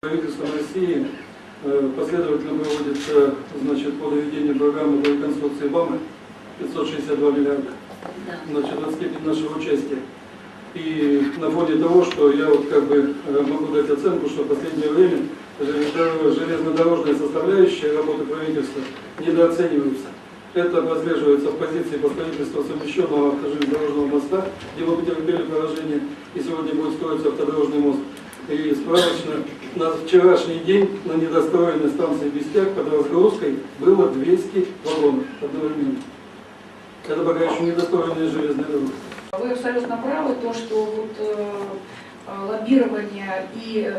Правительством России последовательно проводится по доведению программы по реконструкции БАМы 562 миллиарда, от степени нашего участия. И на фоне того, что я могу дать оценку, что в последнее время железнодорожная составляющая работы правительства недооценивается. Это прослеживается в позиции по строительству совмещенного автожелезнодорожного моста, где мы потерпели поражение, и сегодня будет строиться автодорожный мост. И справочно, на вчерашний день на недостроенной станции Бестяк под разгрузкой было 200 вагонов одновременно. Это пока еще недостроенные железные дороги. Вы абсолютно правы, то, что лоббирование и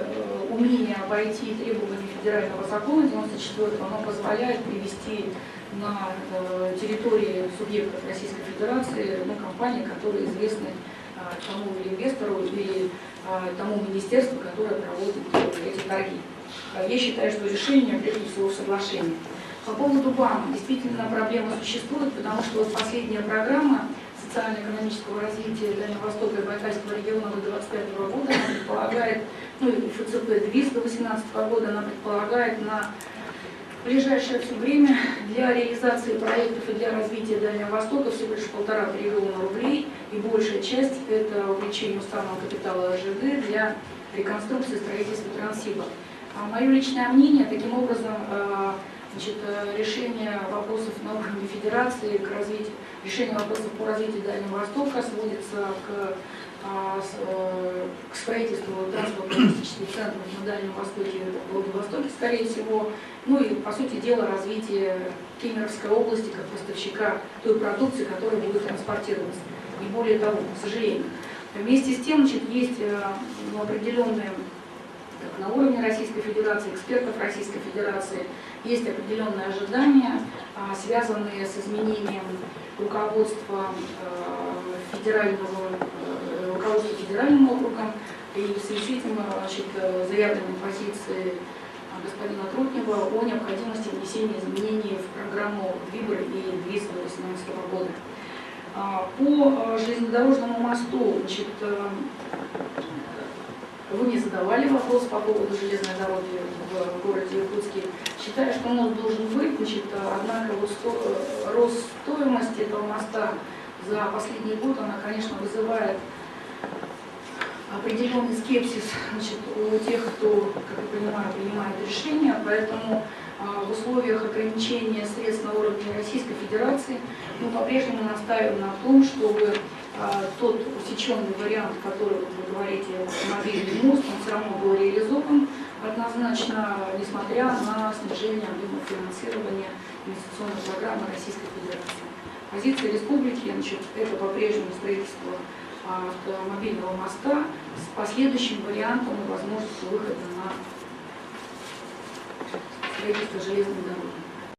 умение обойти требования федерального закона 94-го, оно позволяет привести на территории субъектов Российской Федерации компании, которые известны тому или инвестору, или тому министерству, которое проводит эти торги. Я считаю, что решение прежде всего в соглашении. По поводу БАМ, действительно проблема существует, потому что последняя программа социально-экономического развития Дальнего Востока и Байкальского региона до 2025 года, она предполагает, и ФЦП ДВИС до 2018 года, она предполагает на ближайшее все время для реализации проектов и для развития Дальнего Востока всего лишь 1,5 триллиона рублей, и большая часть – это увеличение уставного капитала РЖД для реконструкции и строительства Транссиба. Мое личное мнение, таким образом, решение вопросов на уровне федерации, решение вопросов по развитию Дальнего Востока сводится к строительству транспортно-логистических центров на Дальнем Востоке и Владивостоке, скорее всего, и, по сути дела, развитие Кемеровской области как поставщика той продукции, которая будет транспортироваться. Не более того, к сожалению. Вместе с тем, есть определенные, на уровне Российской Федерации, экспертов Российской Федерации, есть определенные ожидания, связанные с изменением руководства федеральным округом, и в связи с этим заявленной позиции господина Трутнева о необходимости внесения изменений в программу ДВИБР и ДВИС до 2018 года. По железнодорожному мосту, вы не задавали вопрос по поводу железной дороги в городе Иркутске. Считаю, что мост должен быть, однако рост стоимости этого моста за последний год, она, конечно, вызывает определенный скепсис у тех, кто, как я понимаю, принимает решения, поэтому в условиях ограничения средств на уровне Российской Федерации мы по-прежнему настаиваем на том, чтобы тот усеченный вариант, который, вы говорите, мобильный мост, он все равно был реализован однозначно, несмотря на снижение объема финансирования инвестиционной программы Российской Федерации. Позиция республики это по-прежнему строительство автомобильного моста с последующим вариантом и возможностью выхода на строительство железной дороги.